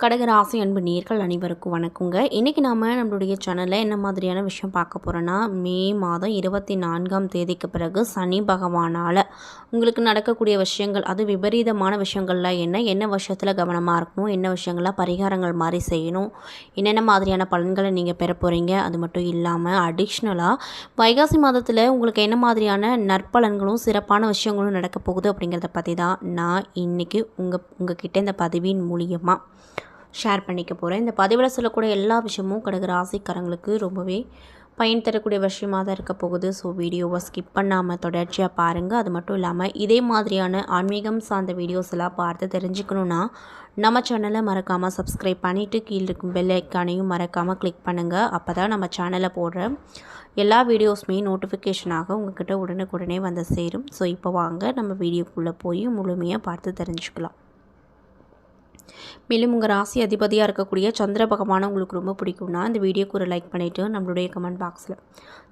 கடகராசி அன்பு நேர்கள் அனைவருக்கும் வணக்கங்க. இன்றைக்கி நாம் நம்மளுடைய சேனலில் என்ன மாதிரியான விஷயம் பார்க்க போகிறோன்னா, மே மாதம் 24ஆம் தேதிக்கு பிறகு சனி பகவானால் உங்களுக்கு நடக்கக்கூடிய விஷயங்கள், அது விபரீதமான விஷயங்கள்லாம் என்ன விஷயத்தில் கவனமாக இருக்கணும், என்ன விஷயங்கள்லாம் பரிகாரங்கள் மாதிரி செய்யணும், என்னென்ன மாதிரியான பலன்களை நீங்கள் பெற போகிறீங்க, அது மட்டும் இல்லாமல் அடிஷ்னலாக வைகாசி மாதத்தில் உங்களுக்கு என்ன மாதிரியான நற்பலன்களும் சிறப்பான விஷயங்களும் நடக்க போகுது அப்படிங்கிறத பற்றி தான் நான் இன்றைக்கி உங்ககிட்ட இந்த பதிவின் மூலியமாக ஷேர் பண்ணிக்க போகிறேன். இந்த பதிவில் சொல்லக்கூடிய எல்லா விஷயமும் கடக ராசிக்காரங்களுக்கு ரொம்பவே பயன் தரக்கூடிய விஷயமாக தான் இருக்க போகுது. ஸோ வீடியோவை ஸ்கிப் பண்ணாமல் தொடர்ச்சியாக பாருங்கள். அது மட்டும் இல்லாமல் இதே மாதிரியான ஆன்மீகம் சார்ந்த வீடியோஸ் எல்லாம் பார்த்து தெரிஞ்சுக்கணுன்னா நம்ம சேனலை மறக்காமல் சப்ஸ்கிரைப் பண்ணிவிட்டு கீழே இருக்கும் பெல் ஐக்கானையும் மறக்காமல் கிளிக் பண்ணுங்கள். அப்போ தான் நம்ம சேனலில் போடுற எல்லா வீடியோஸுமே நோட்டிஃபிகேஷனாக உங்கள்கிட்ட உடனுக்குடனே வந்து சேரும். ஸோ இப்போ வாங்க நம்ம வீடியோக்குள்ளே போய் முழுமையாக பார்த்து தெரிஞ்சுக்கலாம். மேலும் உங்கள் ராசி அதிபதியாக இருக்கக்கூடிய சந்திர பகவானை உங்களுக்கு ரொம்ப பிடிக்கும்னா இந்த வீடியோக்கு ஒரு லைக் பண்ணிவிட்டு நம்மளுடைய கமெண்ட் பாக்ஸில்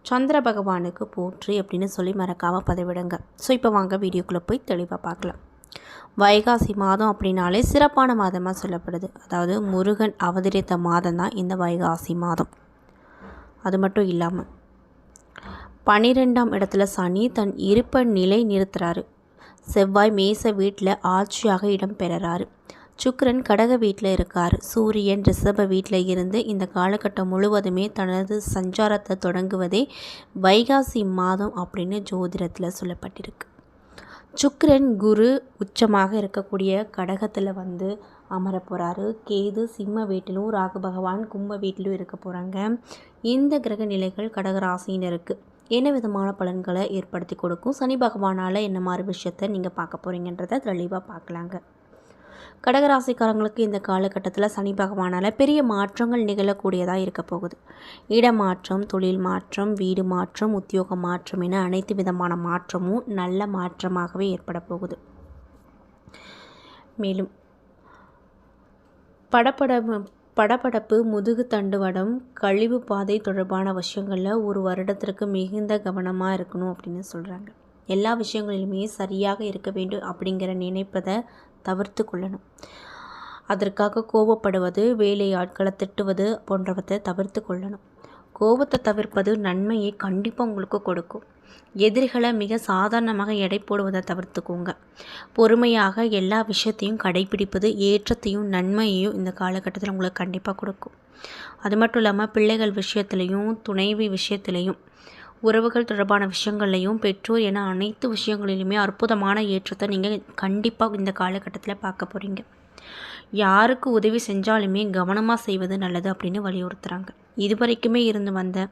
சந்திர பகவானுக்கு போற்றி அப்படின்னு சொல்லி மறக்காமல் பதிவிடுங்க. ஸோ இப்போ வாங்க வீடியோக்குள்ளே போய் தெளிவாக பார்க்கலாம். வைகாசி மாதம் அப்படின்னாலே சிறப்பான மாதமாக சொல்லப்படுது. அதாவது முருகன் அவதரித்த மாதம் தான் இந்த வைகாசி மாதம். அது மட்டும் இல்லாமல் 12ஆம் இடத்துல சனி தன் இருப்பை நிலை நிறுத்துறாரு. செவ்வாய் மேச வீட்டில் ஆட்சியாக இடம் பெறுறாரு. சுக்கிரன் கடக வீட்டில் இருக்கார். சூரியன் ரிஷப வீட்டில் இருந்து இந்த காலகட்டம் முழுவதுமே தனது சஞ்சாரத்தை தொடங்குவதே வைகாசி மாதம் அப்படின்னு ஜோதிடத்தில் சொல்லப்பட்டிருக்கு. சுக்கிரன் குரு உச்சமாக இருக்கக்கூடிய கடகத்தில் வந்து அமர போகிறாரு. கேது சிம்ம வீட்டிலும் ராகு பகவான் கும்ப வீட்டிலும் இருக்க போகிறாங்க. இந்த கிரக நிலைகள் கடகராசினருக்கு என்ன விதமான பலன்களை ஏற்படுத்தி கொடுக்கும், சனி பகவானால் என்ன மாதிரி விஷயத்தை நீங்கள் பார்க்க போகிறீங்கன்றதை தெளிவாக பார்க்கலாங்க. கடகராசிக்காரங்களுக்கு இந்த காலகட்டத்தில் சனி பகவானால் பெரிய மாற்றங்கள் நிகழக்கூடியதாக இருக்க போகுது. இடமாற்றம், தொழில் மாற்றம், வீடு மாற்றம், உத்தியோக மாற்றம் என அனைத்து விதமான மாற்றமும் நல்ல மாற்றமாகவே ஏற்பட போகுது. மேலும் படபடப்பு, முதுகு தண்டுவடம், கழிவு பாதை தொடர்பான விஷயங்களில் ஒரு வருடத்திற்கு மிகுந்த கவனமாக இருக்கணும் அப்படின்னு சொல்கிறாங்க. எல்லா விஷயங்களிலுமே சரியாக இருக்க வேண்டும் அப்படிங்கிற நினைப்பதை தவிர்த்து கொள்ளணும். அதற்காக கோபப்படுவது, வேலை ஆட்களை திட்டுவது போன்றவற்றை தவிர்த்து கொள்ளணும். கோபத்தை தவிர்ப்பது நன்மையை கண்டிப்பாக உங்களுக்கு கொடுக்கும். எதிரிகளை மிக சாதாரணமாக எடை போடுவதை தவிர்த்துக்கோங்க. பொறுமையாக எல்லா விஷயத்தையும் கடைபிடிப்பது ஏற்றத்தையும் நன்மையையும் இந்த காலகட்டத்தில் உங்களுக்கு கண்டிப்பாக கொடுக்கும். அது மட்டும் இல்லாமல் பிள்ளைகள் விஷயத்துலையும், துணைவி விஷயத்துலையும், உறவுகள் தொடர்பான விஷயங்கள்லையும், பெற்றோர் என அனைத்து விஷயங்களிலுமே அற்புதமான ஏற்றத்தை நீங்கள் கண்டிப்பாக இந்த காலகட்டத்தில் பார்க்க போகிறீங்க. யாருக்கு உதவி செஞ்சாலுமே கவனமாக செய்வது நல்லது அப்படின்னு வலியுறுத்துகிறாங்க. இதுவரைக்குமே இருந்து வந்த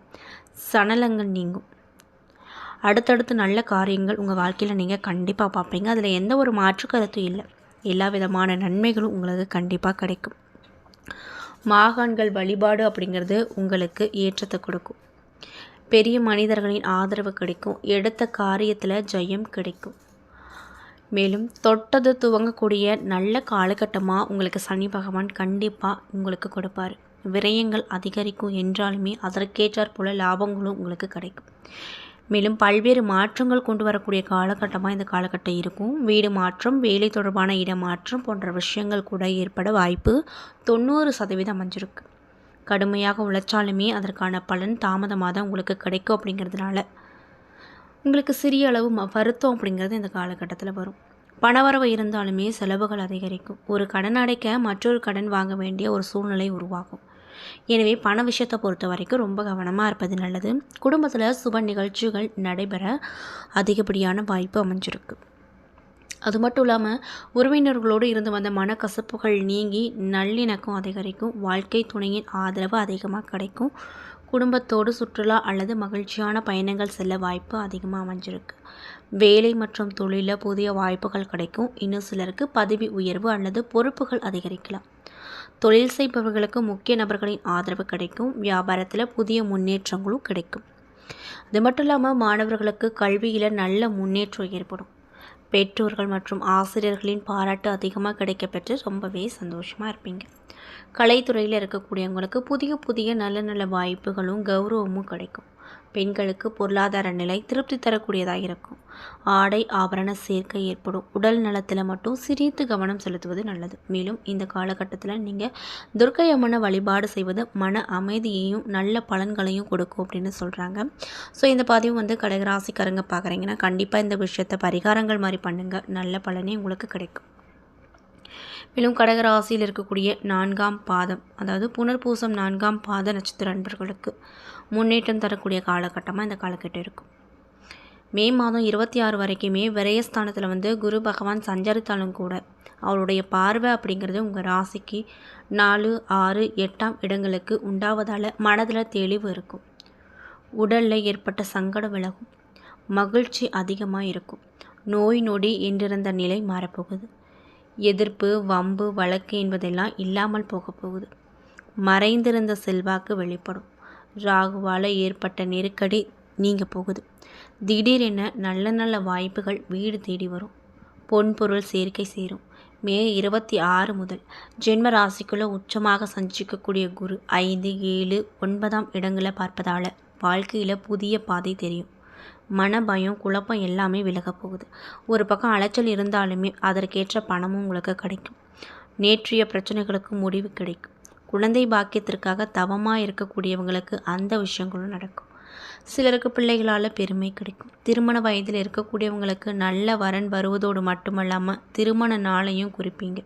சணலங்கள் நீங்கும். அடுத்தடுத்து நல்ல காரியங்கள் உங்கள் வாழ்க்கையில் நீங்கள் கண்டிப்பாக பார்ப்பீங்க. அதில் எந்த ஒரு மாற்று கருத்தும் இல்லை. எல்லா விதமான நன்மைகளும் உங்களுக்கு கண்டிப்பாக கிடைக்கும். மாகாண்கள் வழிபாடு அப்படிங்கிறது உங்களுக்கு ஏற்றத்தை கொடுக்கும். பெரிய மனிதர்களின் ஆதரவு கிடைக்கும். எடுத்த காரியத்தில் ஜெயம் கிடைக்கும். மேலும் தொட்டது துவங்கக்கூடிய நல்ல காலகட்டமாக உங்களுக்கு சனி பகவான் கண்டிப்பாக உங்களுக்கு கொடுப்பார். விரயங்கள் அதிகரிக்கும் என்றாலுமே அதற்கேற்றாற் போல லாபங்களும் உங்களுக்கு கிடைக்கும். மேலும் பல்வேறு மாற்றங்கள் கொண்டு வரக்கூடிய காலகட்டமாக இந்த காலகட்டம் இருக்கும். வீடு மாற்றம், வேலை தொடர்பான இடமாற்றம் போன்ற விஷயங்கள் கூட ஏற்பட வாய்ப்பு 90% அமைஞ்சிருக்கு. கடுமையாக உழைச்சாலுமே அதற்கான பலன் தாமதமாக தான் உங்களுக்கு கிடைக்கும். அப்படிங்கிறதுனால உங்களுக்கு சிறிய அளவு வருத்தம் அப்படிங்கிறது இந்த காலகட்டத்தில் வரும். பணவரவு இருந்தாலுமே செலவுகள் அதிகரிக்கும். ஒரு கடன் அடைக்க மற்றொரு கடன் வாங்க வேண்டிய ஒரு சூழ்நிலை உருவாகும். எனவே பண விஷயத்தை பொறுத்த வரைக்கும் ரொம்ப கவனமாக இருப்பது நல்லது. குடும்பத்தில் சுப நிகழ்ச்சிகள் நடைபெற அதிகப்படியான வாய்ப்பு அமைஞ்சிருக்கு. அது மட்டும் இல்லாமல் உறவினர்களோடு இருந்து வந்த மனக்கசப்புகள் நீங்கி நல்லிணக்கம் அதிகரிக்கும். வாழ்க்கை துணையின் ஆதரவு அதிகமாக கிடைக்கும். குடும்பத்தோடு சுற்றுலா அல்லது மகிழ்ச்சியான பயணங்கள் செல்ல வாய்ப்பு அதிகமாக அமைஞ்சிருக்கு. வேலை மற்றும் தொழிலில் புதிய வாய்ப்புகள் கிடைக்கும். இன்னும் சிலருக்கு பதவி உயர்வு அல்லது பொறுப்புகள் அதிகரிக்கலாம். தொழில் செய்பவர்களுக்கு முக்கிய நபர்களின் ஆதரவு கிடைக்கும். வியாபாரத்தில் புதிய முன்னேற்றங்களும் கிடைக்கும். அது மட்டும் இல்லாமல் மாணவர்களுக்கு கல்வியில் நல்ல முன்னேற்றம் ஏற்படும். பெற்றோர்கள் மற்றும் ஆசிரியர்களின் பாராட்டு அதிகமாக கிடைக்கப்பெற்று ரொம்பவே சந்தோஷமாக இருப்பீங்க. கலைத்துறையில் இருக்கக்கூடியவங்களுக்கு புதிய நல்ல நல்ல வாய்ப்புகளும் கௌரவமும் கிடைக்கும். பெண்களுக்கு பொருளாதார நிலை திருப்தி தரக்கூடியதாக இருக்கும். ஆடை ஆபரண சேர்க்கை ஏற்படும். உடல் நலத்தில் மட்டும் சிறிது கவனம் செலுத்துவது நல்லது. மேலும் இந்த காலகட்டத்தில் நீங்கள் துர்க்கை அம்மனை வழிபாடு செய்வது மன அமைதியையும் நல்ல பலன்களையும் கொடுக்கும் அப்படின்னு சொல்கிறாங்க. ஸோ இந்த பதிவு கடகராசிக்காரங்க பார்க்குறீங்கன்னா கண்டிப்பாக இந்த விஷயத்தை பரிகாரங்கள் மாதிரி பண்ணுங்கள், நல்ல பலனே உங்களுக்கு கிடைக்கும். மேலும் கடகராசியில் இருக்கக்கூடிய 4ஆம் பாதம், அதாவது புனர்பூசம் 4ஆம் பாத நட்சத்திர அன்பர்களுக்கு முன்னேற்றம் தரக்கூடிய காலகட்டமாக இந்த காலகட்டம் இருக்கும். மே மாதம் 26 வரைக்குமே விரயஸ்தானத்தில் குரு பகவான் சஞ்சரித்தாலும் கூட அவருடைய பார்வை அப்படிங்கிறது உங்கள் ராசிக்கு 4, 6, 8ஆம் இடங்களுக்கு உண்டாவதால் மனதில் தெளிவு இருக்கும். உடலில் ஏற்பட்ட சங்கடம் விலகும். மகிழ்ச்சி அதிகமாக இருக்கும். நோய் நொடி என்றிருந்த நிலை மாறப்போகுது. எதிர்ப்பு, வம்பு, வழக்கு என்பதெல்லாம் இல்லாமல் போக போகுது. மறைந்திருந்த செல்வாக்கு வெளிப்படும். ராகுவால் ஏற்பட்ட நெருக்கடி நீங்க போகுது. திடீரென நல்ல நல்ல வாய்ப்புகள் வீடு தேடி வரும். பொன்பொருள் சேர்க்கை சேரும். மே 26 முதல் ஜென்ம ராசிக்குள்ள உச்சமாக சஞ்சிக்கக்கூடிய குரு 5, 7, 9ஆம் இடங்களை பார்ப்பதால் வாழ்க்கையில் புதிய பாதை தெரியும். மன பயம், குழப்பம் எல்லாமே விலக போகுது. ஒரு பக்கம் அலைச்சல் இருந்தாலுமே அதற்கேற்ற பணமும் உங்களுக்கு கிடைக்கும். நேற்றைய பிரச்சனைகளுக்கு முடிவு கிடைக்கும். குழந்தை பாக்கியத்திற்காக தவமாக இருக்கக்கூடியவங்களுக்கு அந்த விஷயங்களும் நடக்கும். சிலருக்கு பிள்ளைகளால் பெருமை கிடைக்கும். திருமண வயதில் இருக்கக்கூடியவங்களுக்கு நல்ல வரன் வருவதோடு மட்டுமல்லாமல் திருமண நாளையும் குறிப்பீங்க.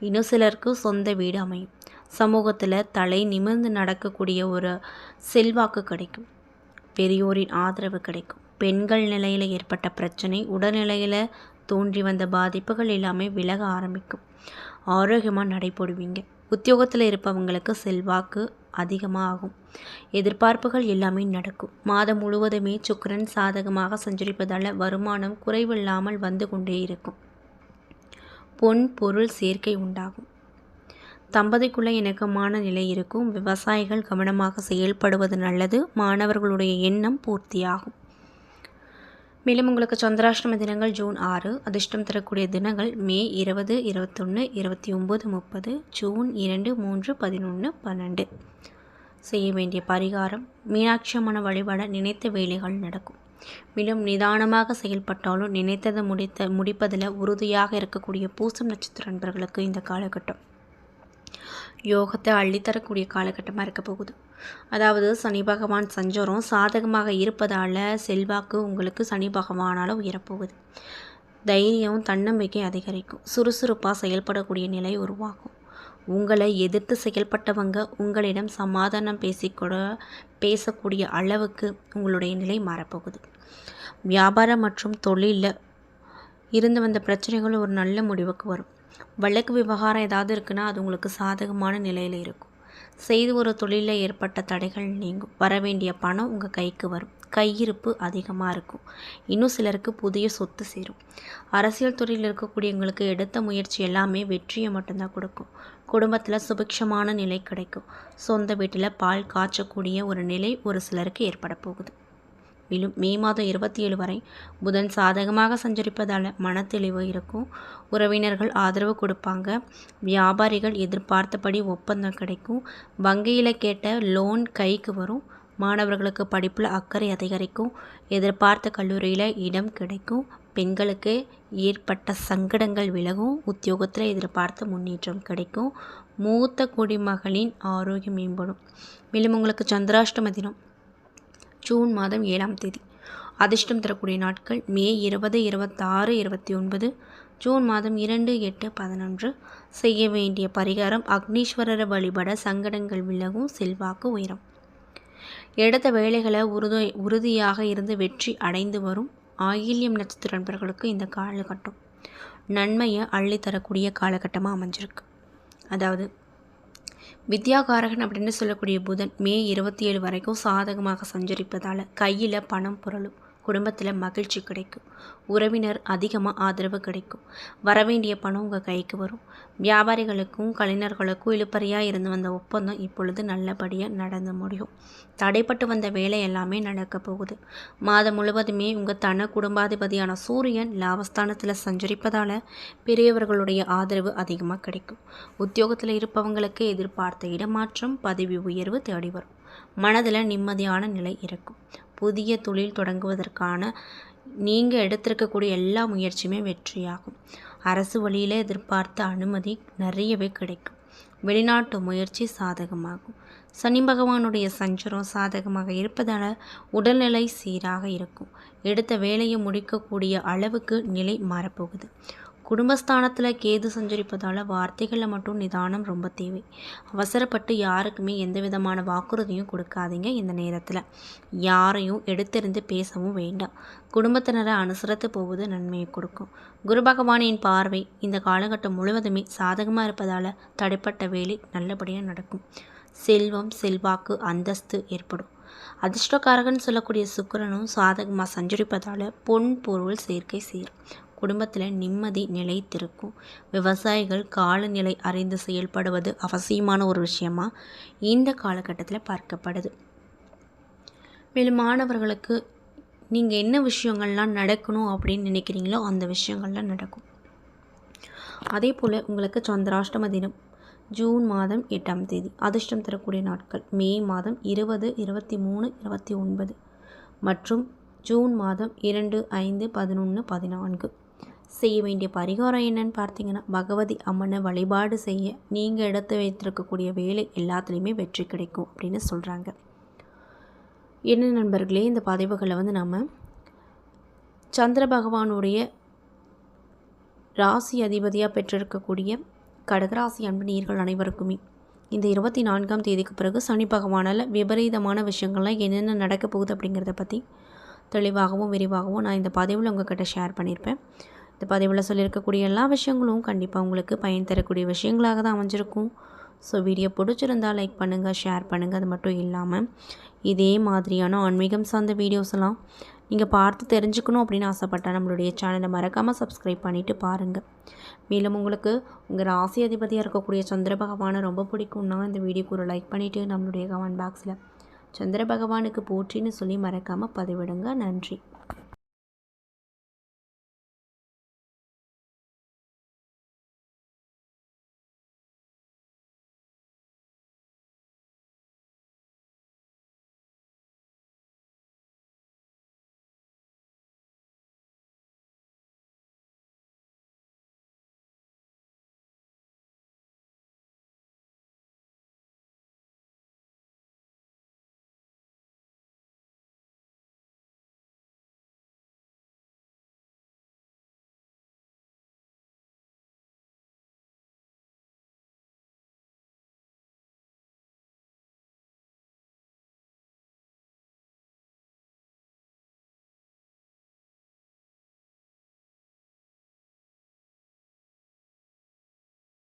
இன்னும் சிலருக்கு சொந்த வீடு அமையும். சமூகத்தில் தலை நிமிர்ந்து நடக்கக்கூடிய ஒரு செல்வாக்கு கிடைக்கும். பெரியோரின் ஆதரவு கிடைக்கும். பெண்கள் நிலையில் ஏற்பட்ட பிரச்சனை, உடல்நிலையில் தோன்றி வந்த பாதிப்புகள் எல்லாமே விலக ஆரம்பிக்கும். ஆரோக்கியமாக நடைபோடுவீங்க. உத்தியோகத்தில் இருப்பவங்களுக்கு செல்வாக்கு அதிகமாக ஆகும். எதிர்பார்ப்புகள் எல்லாமே நடக்கும். மாதம் முழுவதுமே சுக்கிரன் சாதகமாக சஞ்சரிப்பதால் வருமானம் குறைவில்லாமல் வந்து கொண்டே இருக்கும். பொன் பொருள் சேர்க்கை உண்டாகும். தம்பதிக்குள்ள இணக்கமான நிலை இருக்கும். விவசாயிகள் கவனமாக செயல்படுவது நல்லது. மாணவர்களுடைய எண்ணம் பூர்த்தியாகும். மேலும் உங்களுக்கு சந்திராஷ்டம தினங்கள் ஜூன் 6, அதிர்ஷ்டம் தரக்கூடிய தினங்கள் மே 20, 21, 29, 30, ஜூன் 2, 3, 11, 12. செய்ய வேண்டிய பரிகாரம், மீனாட்சி அம்மனை வழிபட நினைத்த வேலைகள் நடக்கும். மேலும் நிதானமாக செயல்பட்டாலும் நினைத்ததை முடிப்பதில் உறுதியாக இருக்கக்கூடிய பூசம் நட்சத்திர நண்பர்களுக்கு இந்த காலகட்டம் யோகத்தை அள்ளித்தரக்கூடிய காலகட்டமாக இருக்க போகுது. அதாவது சனி பகவான் சஞ்சாரம் சாதகமாக இருப்பதால் செல்வாக்கு உங்களுக்கு சனி பகவானால் உயரப்போகுது. தைரியம், தன்னம்பிக்கை அதிகரிக்கும். சுறுசுறுப்பாக செயல்படக்கூடிய நிலை உருவாகும். உங்களை எதிர்த்து செயல்பட்டவங்க உங்களிடம் சமாதானம் பேசக்கூடிய அளவுக்கு உங்களுடைய நிலை மாறப்போகுது. வியாபாரம் மற்றும் தொழிலில் இருந்து வந்த பிரச்சனைகள் ஒரு நல்ல முடிவுக்கு வரும். வழக்கு விவகாரம் ஏதாவது இருக்குன்னா அது உங்களுக்கு சாதகமான நிலையில் இருக்கும். செய்து ஒரு தொழிலில் ஏற்பட்ட தடைகள் நீங்கும். வரவேண்டிய பணம் உங்கள் கைக்கு வரும். கையிருப்பு அதிகமாக இருக்கும். இன்னும் சிலருக்கு புதிய சொத்து சேரும். அரசியல் துறையில் இருக்கக்கூடியவங்களுக்கு எடுத்த முயற்சி எல்லாமே வெற்றியை மட்டும்தான் கொடுக்கும். குடும்பத்தில் சுபிக்ஷமான நிலை கிடைக்கும். சொந்த வீட்டில் பால் காய்ச்சக்கூடிய ஒரு நிலை ஒரு சிலருக்கு ஏற்பட போகுது. மேலும் மே மாதம் 27 வரை புதன் சாதகமாக சஞ்சரிப்பதால் மனத்தெளிவு இருக்கும். உறவினர்கள் ஆதரவு கொடுப்பாங்க. வியாபாரிகள் எதிர்பார்த்தபடி ஒப்பந்தம் கிடைக்கும். வங்கியில் கேட்ட லோன் கைக்கு வரும். மாணவர்களுக்கு படிப்பில் அக்கறை அதிகரிக்கும். எதிர்பார்த்த கல்லூரியில் இடம் கிடைக்கும். பெண்களுக்கு ஏற்பட்ட சங்கடங்கள் விலகும். உத்தியோகத்தில் எதிர்பார்த்த முன்னேற்றம் கிடைக்கும். மூத்த குடிமகளின் ஆரோக்கியம் மேம்படும். மேலும் உங்களுக்கு சந்திராஷ்டம தினம் ஜூன் மாதம் 7ஆம் தேதி. அதிர்ஷ்டம் தரக்கூடிய நாட்கள் மே 20, 26, 29, ஜூன் மாதம் 2, 8, 11. செய்ய வேண்டிய பரிகாரம், அக்னீஸ்வரரை வழிபட சங்கடங்கள் விலகும். செல்வாக்கு உயரும். எடுத்த வேலைகளை உறுதியாக இருந்து வெற்றி அடைந்து வரும். ஆயில்யம் நட்சத்திர நண்பர்களுக்கு இந்த காலகட்டம் நன்மையை அள்ளித்தரக்கூடிய காலகட்டமாக அமைஞ்சிருக்கு. அதாவது வித்யாகாரகன் அப்படின்னு சொல்லக்கூடிய புதன் மே 27 வரைக்கும் சாதகமாக சஞ்சரிப்பதால் கையில் பணம் புரளும். குடும்பத்தில் மகிழ்ச்சி கிடைக்கும். உறவினர் அதிகமாக ஆதரவு கிடைக்கும். வரவேண்டிய பணம் உங்கள் கைக்கு வரும். வியாபாரிகளுக்கும் கலைஞர்களுக்கும் இழுப்பறியாக இருந்து வந்த ஒப்பந்தம் இப்பொழுது நல்லபடியாக நடந்து முடியும். தடைப்பட்டு வந்த வேலை எல்லாமே நடக்க போகுது. மாதம் முழுவதுமே உங்கள் தன குடும்பாதிபதியான சூரியன் லாபஸ்தானத்தில் சஞ்சரிப்பதால் பெரியவர்களுடைய ஆதரவு அதிகமாக கிடைக்கும். உத்தியோகத்தில் இருப்பவங்களுக்கு எதிர்பார்த்த இடமாற்றம், பதவி உயர்வு தேடி வரும். மனதில் நிம்மதியான நிலை இருக்கும். புதிய தொழில் தொடங்குவதற்கான நீங்கள் எடுத்திருக்கக்கூடிய எல்லா முயற்சியுமே வெற்றியாகும். அரசு வழியில் எதிர்பார்த்த அனுமதி நிறையவே கிடைக்கும். வெளிநாட்டு முயற்சி சாதகமாகும். சனி பகவானுடைய சஞ்சாரம் சாதகமாக இருப்பதால் உடல்நிலை சீராக இருக்கும். எடுத்த வேலையை முடிக்கக்கூடிய அளவுக்கு நிலை மாறப்போகுது. குடும்பஸ்தானத்தில் கேது சஞ்சரிப்பதால் வார்த்தைகளில் மட்டும் நிதானம் ரொம்ப தேவை. அவசரப்பட்டு யாருக்குமே எந்த விதமான வாக்குறுதியும் கொடுக்காதீங்க. இந்த நேரத்தில் யாரையும் எடுத்தெறிந்து பேசவும் வேண்டாம். குடும்பத்தினரை அனுசரித்து போவது நன்மையை கொடுக்கும். குரு பகவானின் பார்வை இந்த காலகட்டம் முழுவதுமே சாதகமாக இருப்பதால் தடைப்பட்ட வேலை நல்லபடியாக நடக்கும். செல்வம், செல்வாக்கு, அந்தஸ்து ஏற்படும். அதிர்ஷ்டக்காரகன் சொல்லக்கூடிய சுக்கிரனும் சாதகமாக சஞ்சரிப்பதால் பொன் பொருள் சேர்க்கை சேரும். குடும்பத்தில் நிம்மதி நிலைத்திருக்கும். விவசாயிகள் காலநிலை அறிந்து செயல்படுவது அவசியமான ஒரு விஷயமா இந்த காலகட்டத்தில் பார்க்கப்படுது. மேலும் மாணவர்களுக்கு நீங்கள் என்ன விஷயங்கள்லாம் நடக்கணும் அப்படின்னு நினைக்கிறீங்களோ அந்த விஷயங்கள்லாம் நடக்கும். அதே போல் உங்களுக்கு சந்திராஷ்டம தினம் ஜூன் மாதம் 8ஆம் தேதி. அதிர்ஷ்டம் தரக்கூடிய நாட்கள் மே மாதம் 20, 23, 29 மற்றும் ஜூன் மாதம் 2, 5, 11, 14. செய்ய வேண்டிய பரிகாரம் என்னன்னு பார்த்தீங்கன்னா, பகவதி அம்மனை வழிபாடு செய்ய நீங்கள் எடுத்து வைத்திருக்கக்கூடிய வேலை எல்லாத்துலேயுமே வெற்றி கிடைக்கும் அப்படின்னு சொல்கிறாங்க. என்ன நண்பர்களே, இந்த பதிவுகளை நம்ம சந்திர பகவானுடைய ராசி அதிபதியாக பெற்றிருக்கக்கூடிய கடகராசி அன்பு நேயர்கள் அனைவருக்குமே இந்த 24ஆம் தேதிக்கு பிறகு சனி பகவானால் விபரீதமான விஷயங்கள்லாம் என்னென்ன நடக்க போகுது அப்படிங்கிறத பற்றி தெளிவாகவும் விரிவாகவும் நான் இந்த பதிவில் உங்கள்கிட்ட ஷேர் பண்ணியிருப்பேன். இந்த பதிவில் சொல்லியிருக்கக்கூடிய எல்லா விஷயங்களும் கண்டிப்பாக உங்களுக்கு பயன் தரக்கூடிய விஷயங்களாக தான் அமைஞ்சிருக்கும். ஸோ வீடியோ பிடிச்சிருந்தால் லைக் பண்ணுங்கள், ஷேர் பண்ணுங்கள். அது மட்டும் இல்லாமல் இதே மாதிரியான ஆன்மீகம் சார்ந்த வீடியோஸ் எல்லாம் நீங்கள் பார்த்து தெரிஞ்சுக்கணும் அப்படின்னு ஆசைப்பட்டால் நம்மளுடைய சேனலை மறக்காமல் சப்ஸ்கிரைப் பண்ணிவிட்டு பாருங்கள். மேலும் உங்களுக்கு உங்கள் ராசி அதிபதியாக இருக்கக்கூடிய சந்திர பகவானை ரொம்ப பிடிக்கும்னா இந்த வீடியோக்கு ஒரு லைக் பண்ணிவிட்டு நம்மளுடைய கமெண்ட் பாக்ஸில் சந்திர பகவானுக்கு போற்றின்னு சொல்லி மறக்காமல் பதிவிடுங்க. நன்றி.